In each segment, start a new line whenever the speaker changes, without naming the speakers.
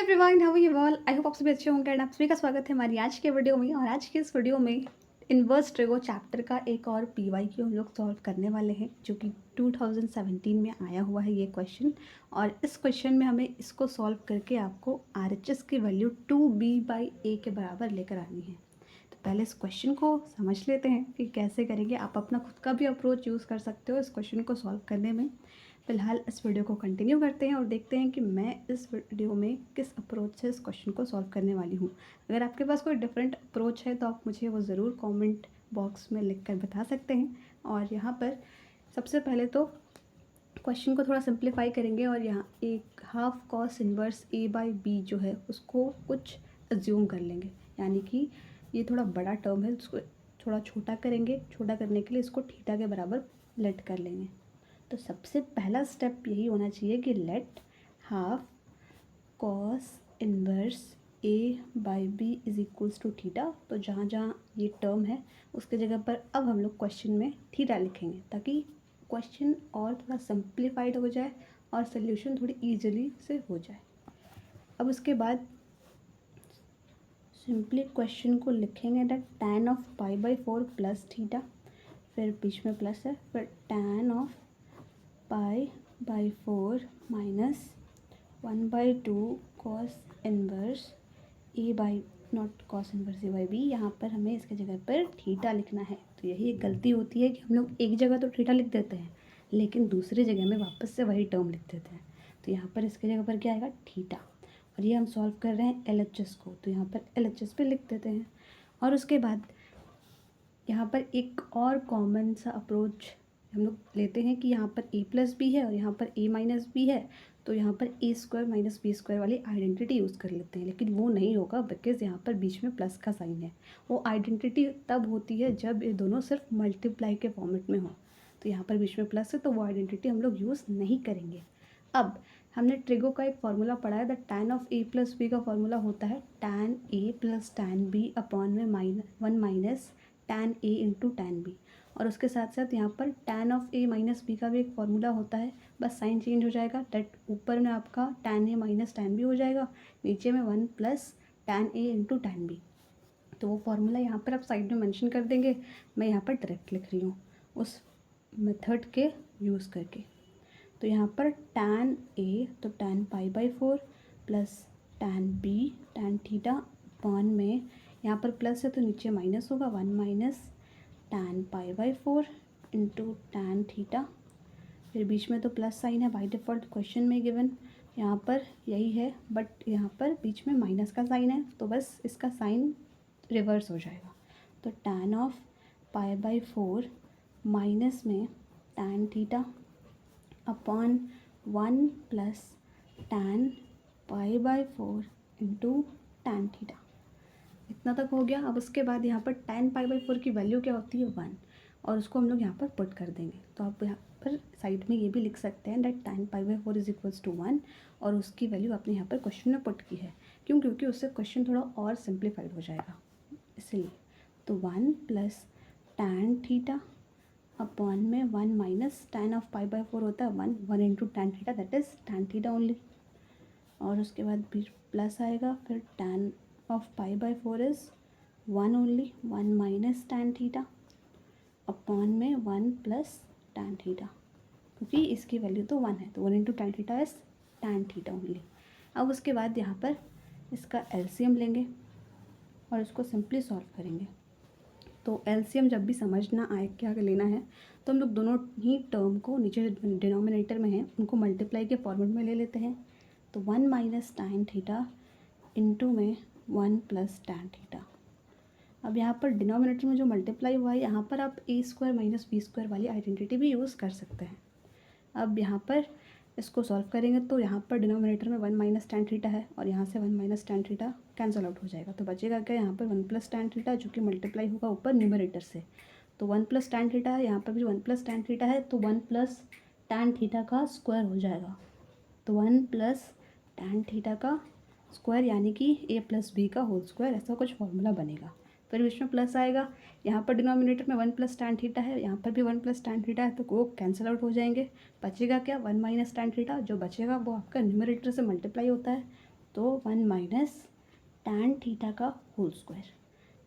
Everyone, how are you all? I hope आप सभी अच्छे होंगे एंड आप सभी का स्वागत है हमारी आज के वीडियो में। और आज के इस वीडियो में इन्वर्स ट्रिगो चैप्टर का एक और पीवाईक्यू हम लोग सॉल्व करने वाले हैं, जो कि 2017 में आया हुआ है ये क्वेश्चन। और इस क्वेश्चन में हमें इसको सॉल्व करके आपको आरएचएस की वैल्यू 2b/a के बराबर लेकर आनी है। तो पहले इस क्वेश्चन को समझ लेते हैं कि कैसे करेंगे। आप अपना खुद का भी अप्रोच यूज़ कर सकते हो इस क्वेश्चन को सॉल्व करने में। फिलहाल इस वीडियो को कंटिन्यू करते हैं और देखते हैं कि मैं इस वीडियो में किस अप्रोच से इस क्वेश्चन को सॉल्व करने वाली हूँ। अगर आपके पास कोई डिफरेंट अप्रोच है तो आप मुझे वो ज़रूर कमेंट बॉक्स में लिख कर बता सकते हैं। और यहाँ पर सबसे पहले तो क्वेश्चन को थोड़ा सिंप्लीफाई करेंगे और यहाँ एक हाफ कॉस इन्वर्स a/b जो है उसको कुछ अज्यूम कर लेंगे, यानी कि ये थोड़ा बड़ा टर्म है, उसको थोड़ा छोटा करेंगे। छोटा करने के लिए इसको थीटा के बराबर लेट कर लेंगे। तो सबसे पहला स्टेप यही होना चाहिए कि let half cos inverse a/b is equals to theta. तो जहाँ जहाँ ये टर्म है उसके जगह पर अब हम लोग क्वेश्चन में थीटा लिखेंगे, ताकि क्वेश्चन और थोड़ा सिंप्लीफाइड हो जाए और सोल्यूशन थोड़ी ईजिली से हो जाए। अब उसके बाद सिंपली क्वेश्चन को लिखेंगे that tan of π/4 plus theta, फिर बीच में प्लस है, फिर tan of π/4 minus 1/2 cos inverse not cos inverse a/b। यहाँ पर हमें इसके जगह पर थीटा लिखना है। तो यही एक गलती होती है कि हम लोग एक जगह तो थीटा लिख देते हैं लेकिन दूसरी जगह में वापस से वही टर्म लिख देते हैं। तो यहाँ पर इसके जगह पर क्या आएगा? थीटा। और ये हम सॉल्व कर रहे हैं LHS को, तो यहाँ पर LHS पे लिख देते हैं। और उसके बाद यहाँ पर एक और कॉमन सा अप्रोच हम लोग लेते हैं कि यहाँ पर a+b है और यहाँ पर a-b है, तो यहाँ पर a² - b² वाली आइडेंटिटी यूज़ कर लेते हैं। लेकिन वो नहीं होगा बिकॉज़ यहाँ पर बीच में प्लस का साइन है। वो आइडेंटिटी तब होती है जब ये दोनों सिर्फ मल्टीप्लाई के फॉर्मेट में हो। तो यहाँ पर बीच में प्लस है तो वो आइडेंटिटी हम लोग यूज़ नहीं करेंगे। अब हमने ट्रिगो का एक फार्मूला पढ़ा है, द tan ऑफ a+b का फार्मूला होता है tan a + tan b upon में -1 minus tan a into tan b। और उसके साथ साथ यहाँ पर tan ऑफ a - b का भी एक फार्मूला होता है, बस साइन चेंज हो जाएगा। डेट ऊपर में आपका tan a - tan b हो जाएगा, नीचे में 1 + tan a into tan b। तो वो फार्मूला यहाँ पर आप साइड में मेंशन कर देंगे। मैं यहाँ पर डायरेक्ट लिख रही हूँ उस मेथड के यूज़ करके। तो यहाँ पर tan a तो tan π/4 plus tan b tan theta upon में यहाँ पर प्लस है तो नीचे माइनस होगा, 1 minus tan π/4 into tan theta. फिर बीच में तो प्लस साइन है बाय डिफ़ॉल्ट क्वेश्चन में गिवन, यहाँ पर यही है, बट यहाँ पर बीच में माइनस का साइन है तो बस इसका साइन रिवर्स हो जाएगा। तो tan ऑफ π/4 माइनस में tan theta upon 1 plus tan π/4 into tan theta. इतना तक हो गया। अब उसके बाद यहाँ पर tan π/4 की वैल्यू क्या होती है? 1, और उसको हम लोग यहाँ पर पुट कर देंगे। तो आप यहाँ पर साइड में ये भी लिख सकते हैं that tan π/4 is equals to 1, और उसकी वैल्यू आपने यहाँ पर क्वेश्चन में पुट की है। क्यों? क्योंकि उससे क्वेश्चन थोड़ा और सिंप्लीफाइड हो जाएगा इसलिए। तो 1 प्लस tan थीटा अपॉन में 1 माइनस tan ऑफ π/4 होता है 1 into tan theta, that is tan theta only. और उसके बाद भी प्लस आएगा, फिर tan of π/4 is 1 only, 1 minus tan theta upon में 1 प्लस tan थीटा, क्योंकि इसकी वैल्यू तो 1 है तो 1 into tan theta is tan theta only. अब उसके बाद यहाँ पर इसका LCM लेंगे और इसको सिंपली सॉल्व करेंगे। तो LCM जब भी समझ ना आए क्या लेना है तो हम लोग दोनों ही टर्म को नीचे डिनोमिनेटर में हैं उनको मल्टीप्लाई के फॉर्मेट में ले लेते हैं। तो 1 माइनस tan थीटा इंटू में 1 प्लस tan थीटा। अब यहाँ पर डिनोमिनेटर में जो मल्टीप्लाई हुआ है यहाँ पर आप a² - b² वाली आइडेंटिटी भी यूज़ कर सकते हैं। अब यहाँ पर इसको सॉल्व करेंगे तो यहाँ पर डिनोमिनेटर में 1 माइनस tan थीटा है और यहाँ से 1 minus tan theta cancel out हो जाएगा। तो बचेगा क्या? यहाँ पर 1 प्लस tan थीटा जो कि मल्टीप्लाई होगा ऊपर न्यूमरेटर से। तो 1 प्लस tan थीटा है, यहाँ पर भी 1 प्लस tan थीटा है, तो 1 प्लस tan थीटा का स्क्वायर हो जाएगा। तो 1 प्लस tan थीटा का स्क्वायर यानी कि a+b का होल स्क्वायर, ऐसा कुछ फॉर्मूला बनेगा। फिर बीच में प्लस आएगा, यहाँ पर डिनोमिनेटर में 1 प्लस tan थीटा है, यहाँ पर भी 1 प्लस tan थीटा है, तो वो कैंसिल आउट हो जाएंगे। बचेगा क्या? 1 माइनस tan थीटा। जो बचेगा वो आपका न्यूमरेटर से मल्टीप्लाई होता है तो 1 माइनस tan थीटा का होल स्क्वायर।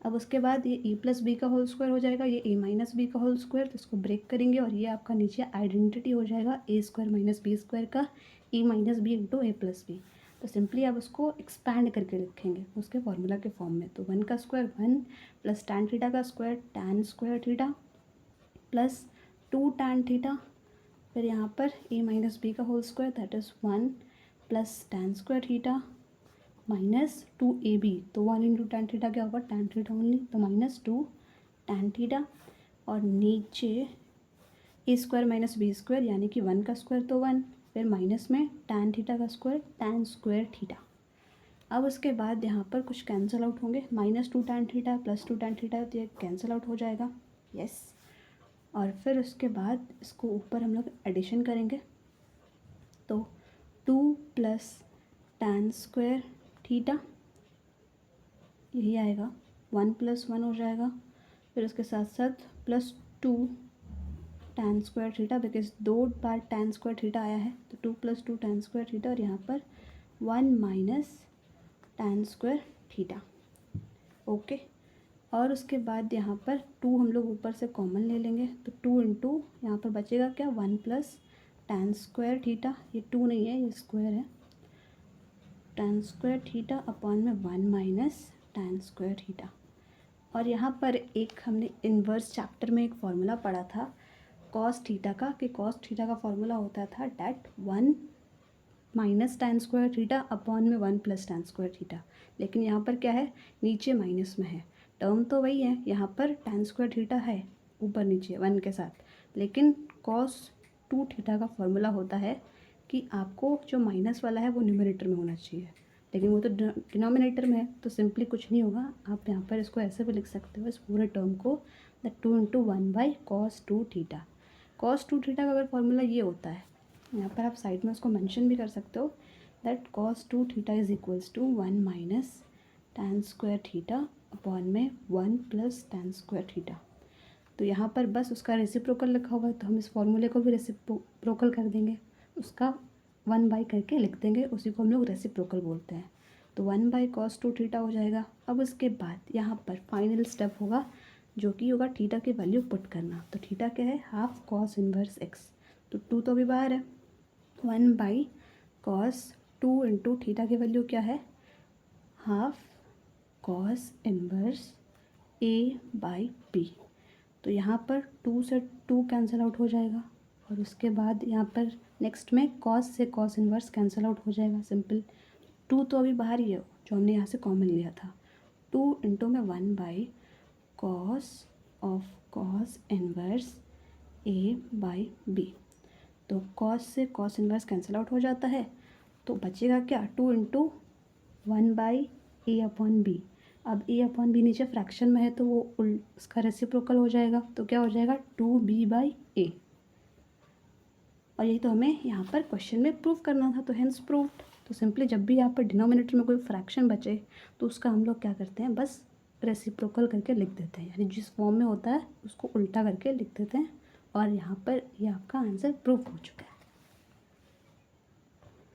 अब उसके बाद ये a प्लस बी का होल स्क्वायर हो जाएगा, ये a माइनस बी का होल स्क्वायर, तो इसको ब्रेक करेंगे और ये आपका नीचे आइडेंटिटी हो जाएगा a square minus b square का a minus b into a plus b. तो सिंपली आप उसको एक्सपैंड करके लिखेंगे उसके फॉर्मूला के फॉर्म में। तो 1 का स्क्वायर 1 प्लस tan थीटा का square tan square theta plus 2 tan theta, फिर यहाँ पर a माइनस बी का whole square that is 1 plus tan square theta minus 2ab, तो 1 इंटू tan थीटा क्या होगा tan थीटा ओनली, तो माइनस 2 tan थीटा, और नीचे a square minus b square यानी कि 1 का स्क्वायर तो 1, फिर माइनस में tan थीटा का स्क्वायर tan स्क्वायर थीटा। अब उसके बाद यहाँ पर कुछ कैंसिल आउट होंगे, minus 2 tan theta plus 2 tan theta, तो ये कैंसिल आउट हो जाएगा। यस, और फिर उसके बाद इसको ऊपर हम लोग एडिशन करेंगे, तो 2 प्लस tan स्क्वायर थीटा यही आएगा, 1 प्लस 1 हो जाएगा, फिर उसके साथ साथ plus 2 tan square theta, because 2 bar tan square theta आया है, तो 2 प्लस 2 tan स्क्वायर थीटा, और यहाँ पर 1 minus tan square theta. Okay, और उसके बाद यहाँ पर 2 हम लोग ऊपर से कॉमन ले लेंगे, तो 2 इंटू यहाँ पर बचेगा क्या 1 प्लस tan स्क्वायर थीटा, ये 2 नहीं है ये स्क्वायर है, tan स्क्वायर थीटा अपॉन में 1 माइनस tan स्क्वायर थीटा। और यहाँ पर एक हमने इन्वर्स चैप्टर में एक फॉर्मूला पढ़ा था कॉस थीटा का, कि कॉस थीटा का फॉर्मूला होता था that 1 minus tan square theta upon में 1 प्लस tan स्क्वायर थीटा। लेकिन यहाँ पर क्या है, नीचे माइनस में है, टर्म तो वही है, यहाँ पर tan स्क्वायर थीटा है ऊपर नीचे 1 के साथ, लेकिन कॉस 2 थीटा का फॉर्मूला होता है कि आपको जो माइनस वाला है वो न्यूमरेटर में होना चाहिए, लेकिन वो तो डिनोमिनेटर में है, तो सिंपली कुछ नहीं होगा, आप यहाँ पर इसको ऐसे भी लिख सकते हो इस पूरे टर्म को, that 2 into 1 by cos 2 theta. Cos 2 theta का अगर फॉर्मूला ये होता है, यहाँ पर आप साइड में उसको मेंशन भी कर सकते हो, that cos 2 theta is equals to 1 minus tan square theta upon में 1 प्लस tan स्क्वायर थीटा। तो यहाँ पर बस उसका रेसिप्रोकल लिखा हुआ है, तो हम इस फॉर्मूले को भी रेसिप्रोकल कर देंगे, उसका 1 बाई करके लिख देंगे, उसी को हम लोग रेसिप्रोकल बोलते हैं। तो 1 बाई कॉस 2 थीटा हो जाएगा। अब उसके बाद यहाँ पर फाइनल स्टेप होगा, जो कि होगा थीटा की वैल्यू पुट करना। तो थीटा क्या है, हाफ कॉस इन्वर्स एक्स, तो 2 तो अभी बाहर है, 1 बाई कॉस 2 इंटू थीटा की वैल्यू क्या है, half cos inverse a by b. तो यहाँ पर 2 से 2 कैंसिल आउट हो जाएगा, और उसके बाद यहाँ पर नेक्स्ट में कॉस से कॉस इन्वर्स कैंसिल आउट हो जाएगा, सिंपल। 2 तो अभी बाहर ही है जो हमने यहाँ से कॉमन लिया था, 2 इंटू में 1 by cos of cos inverse a by b. तो कॉस से कॉस इन्वर्स कैंसिल आउट हो जाता है, तो बचेगा क्या 2 into 1 by a upon b. अब ए अपॉन बी नीचे फ्रैक्शन में है, तो वो उसका रेसिप्रोकल हो जाएगा, तो क्या हो जाएगा 2b बाई ए। और यही तो हमें यहाँ पर क्वेश्चन में प्रूव करना था, तो हेंस प्रूव्ड। तो सिंपली जब भी यहाँ पर डिनोमिनेटर में कोई फ्रैक्शन बचे, तो उसका हम लोग क्या करते हैं, बस रेसिप्रोकल करके लिख देते हैं, यानी जिस फॉर्म में होता है उसको उल्टा करके लिख देते हैं, और यहाँ पर ये आपका आंसर प्रूव हो चुका है।